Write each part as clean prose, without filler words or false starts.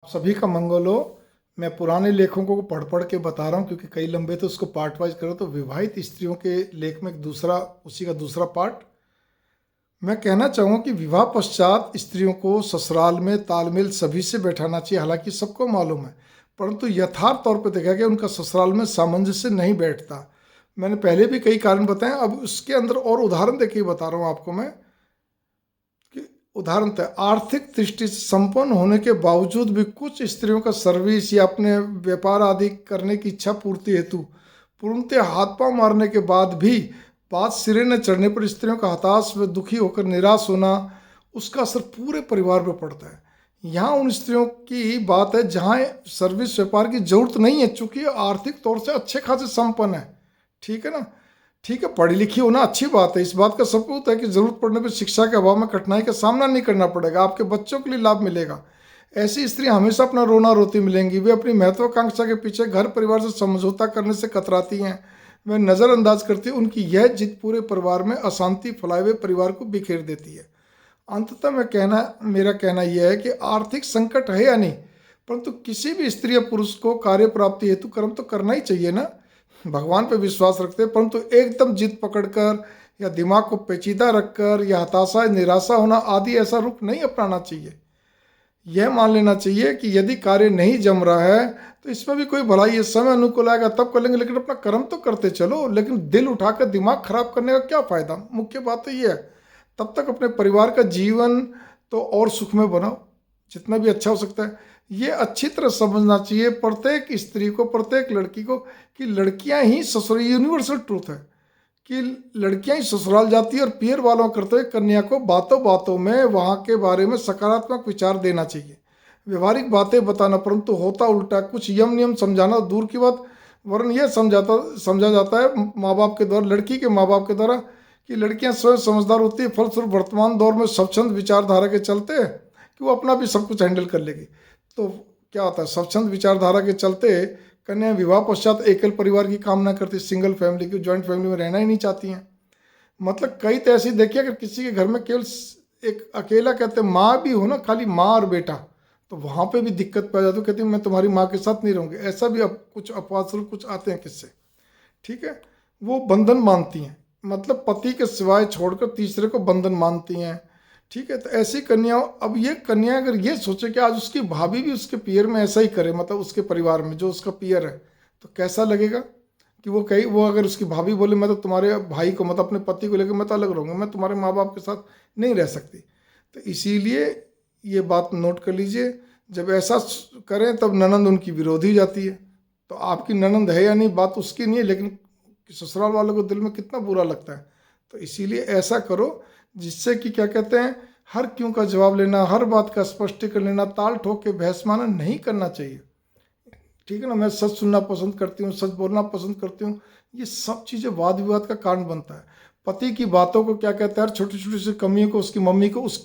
सभी का मंगल हो। मैं पुराने लेखों को पढ़ पढ़ के बता रहा हूँ क्योंकि कई लंबे तो उसको पार्ट वाइज करो, तो विवाहित स्त्रियों के लेख में दूसरा, उसी का दूसरा पार्ट। मैं कहना चाहूँगा कि विवाह पश्चात स्त्रियों को ससुराल में तालमेल सभी से बैठाना चाहिए, हालांकि सबको मालूम है, परंतु यथार्थ तौर पर देखा गया उनका ससुराल में सामंजस्य नहीं बैठता। मैंने पहले भी कई कारण बताए, अब उसके अंदर और उदाहरण देके बता रहा हूँ आपको मैं कि उदाहरणतः आर्थिक दृष्टि से संपन्न होने के बावजूद भी कुछ स्त्रियों का सर्विस या अपने व्यापार आदि करने की इच्छा पूर्ति हेतु पूर्णतः हाथ पांव मारने के बाद भी बात सिरे न चढ़ने पर स्त्रियों का हताश व दुखी होकर निराश होना, उसका असर पूरे परिवार पर पड़ता है। यहाँ उन स्त्रियों की बात है जहाँ सर्विस व्यापार की जरूरत नहीं है, चूंकि आर्थिक तौर से अच्छे खासे संपन्न है। ठीक है ना, ठीक है, पढ़ी लिखी होना अच्छी बात है, इस बात का सबूत है कि जरूरत पड़ने पर शिक्षा के अभाव में कठिनाई का सामना नहीं करना पड़ेगा, आपके बच्चों के लिए लाभ मिलेगा। ऐसी स्त्री हमेशा अपना रोना रोती मिलेंगी। वे अपनी महत्वाकांक्षा के पीछे घर परिवार से समझौता करने से कतराती हैं, वे नज़रअंदाज करती है। उनकी यह जिद पूरे परिवार में अशांति फैलाए हुए परिवार को बिखेर देती है। अंततः मेरा कहना यह है कि आर्थिक संकट है या नहीं, परंतु किसी भी स्त्री या पुरुष को कार्य प्राप्ति हेतु कर्म तो करना ही चाहिए ना। भगवान पे विश्वास रखते हैं, परंतु एकदम जिद पकड़कर या दिमाग को पेचीदा रखकर या हताशा निराशा होना आदि ऐसा रुख नहीं अपनाना चाहिए। यह मान लेना चाहिए कि यदि कार्य नहीं जम रहा है तो इसमें भी कोई भलाई है, समय अनुकूल आएगा तब कर लेंगे, लेकिन अपना कर्म तो करते चलो। लेकिन दिल उठाकर दिमाग खराब करने का क्या फायदा। मुख्य बात तो ये है, तब तक अपने परिवार का जीवन तो और सुखमय बनाओ जितना भी अच्छा हो सकता है। ये अच्छी तरह समझना चाहिए प्रत्येक स्त्री को, प्रत्येक लड़की को, कि लड़कियां ही ससुराल, यूनिवर्सल ट्रूथ है कि लड़कियां ही ससुराल जाती है और पियर वालों करते हुए कन्या को बातों बातों में वहाँ के बारे में सकारात्मक विचार देना चाहिए, व्यवहारिक बातें बताना, परंतु होता उल्टा। कुछ यम नियम समझाना दूर की बात, वरन यह समझा जाता है माँ बाप के द्वारा, लड़की के माँ बाप के द्वारा, कि लड़कियां स्वयं समझदार होती है, फलस्वरूप वर्तमान दौर में स्वच्छंद विचारधारा के चलते कि वो अपना भी सब कुछ हैंडल कर लेगी। तो क्या होता है, स्वच्छंद विचारधारा के चलते कन्या विवाह पश्चात एकल परिवार की कामना करती, सिंगल फैमिली की, जॉइंट फैमिली में रहना ही नहीं चाहती हैं। मतलब कई तो ऐसी देखिए, अगर किसी के घर में केवल एक अकेला, कहते हैं माँ भी हो ना, खाली माँ और बेटा, तो वहाँ पे भी दिक्कत पड़ जाती है। कहती है मैं तुम्हारी माँ के साथ नहीं रहूँगी, ऐसा भी अब कुछ अपवाद स्वरूप कुछ आते हैं किससे। ठीक है, वो बंधन मानती हैं, मतलब पति के सिवाय छोड़कर तीसरे को बंधन मानती हैं। ठीक है, तो ऐसी कन्याओं, अब ये कन्या अगर ये सोचे कि आज उसकी भाभी भी उसके पियर में ऐसा ही करे, मतलब उसके परिवार में जो उसका पियर है, तो कैसा लगेगा कि वो अगर उसकी भाभी बोले मैं तो तुम्हारे भाई को, मतलब अपने पति को लेकर मैं तो अलग रहूँगा, मैं तुम्हारे माँ बाप के साथ नहीं रह सकती। तो इसीलिए ये बात नोट कर लीजिए, जब ऐसा करें तब ननंद उनकी विरोधी हो जाती है। तो आपकी ननंद है या नहीं, बात उसकी नहीं है, लेकिन ससुराल वालों को दिल में कितना बुरा लगता है। तो इसीलिए ऐसा करो जिससे कि क्या कहते हैं, हर क्यों का जवाब लेना, हर बात का स्पष्टीकरण लेना, ताल ठोक के बहस माना नहीं करना चाहिए। ठीक है ना, मैं सच सुनना पसंद करती हूँ, सच बोलना पसंद करती हूँ, ये सब चीज़ें वाद विवाद का कारण बनता है। पति की बातों को क्या कहते हैं, छोटी छोटी सी कमियों को उसकी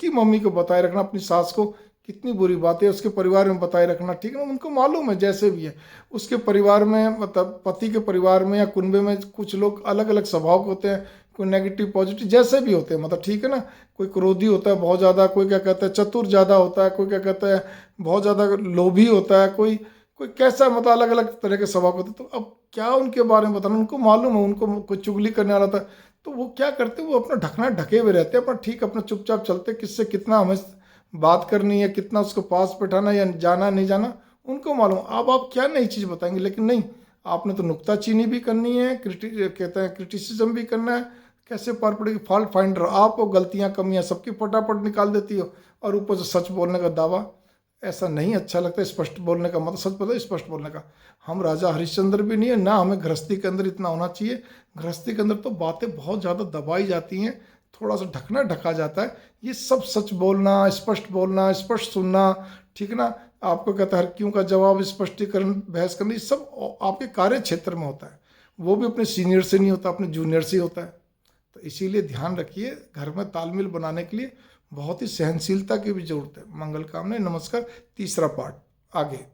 मम्मी को बताए रखना, अपनी सास को कितनी बुरी बात है उसके परिवार में बताए रखना। ठीक है ना, उनको मालूम है जैसे भी है उसके परिवार में, मतलब पति के परिवार में या कुनबे में कुछ लोग अलग अलग स्वभाव के होते हैं, कोई नेगेटिव पॉजिटिव जैसे भी होते हैं, मतलब ठीक है ना, कोई क्रोधी होता है बहुत ज़्यादा, कोई क्या कहता है चतुर ज़्यादा होता है, कोई क्या कहता है बहुत ज़्यादा लोभी होता है, कोई कोई कैसा, मतलब अलग अलग तरह के स्वभाव होते हैं। तो अब क्या उनके बारे में बताना, उनको मालूम है, उनको कोई चुगली करने वाला था, तो वो क्या करते हैं, वो अपना ढकना ढके हुए रहते हैं, अपना ठीक अपना चुपचाप चलते, किससे कितना हमें बात करनी है, कितना उसको पास बैठाना या जाना नहीं जाना उनको मालूम। अब आप क्या नई चीज़ बताएंगे, लेकिन नहीं, आपने तो नुक्ताचीनी भी करनी है, कहते हैं क्रिटिसिज्म भी करना है, कैसे पार पड़ेगी, फॉल्ट फाइंडर आप हो, गलतियाँ कमियाँ सबकी फटाफट निकाल देती हो, और ऊपर से सच बोलने का दावा, ऐसा नहीं अच्छा लगता। स्पष्ट बोलने का मतलब सच पता है, स्पष्ट बोलने का। हम राजा हरिश्चंद्र भी नहीं है ना, हमें गृहस्थी के अंदर इतना होना चाहिए। गृहस्थी के अंदर तो बातें बहुत ज़्यादा दबाई जाती हैं, थोड़ा सा ढकना ढका जाता है। ये सब सच बोलना, स्पष्ट सुनना, ठीक ना, आपको कहता है हर क्यों का जवाब, स्पष्टीकरण, बहस करना, ये सब आपके कार्य क्षेत्र में होता है। वो भी अपने सीनियर से नहीं होता, अपने जूनियर से ही होता है। तो इसीलिए ध्यान रखिए, घर में तालमेल बनाने के लिए बहुत ही सहनशीलता की भी जरूरत है। मंगल कामना, नमस्कार। तीसरा पार्ट आगे।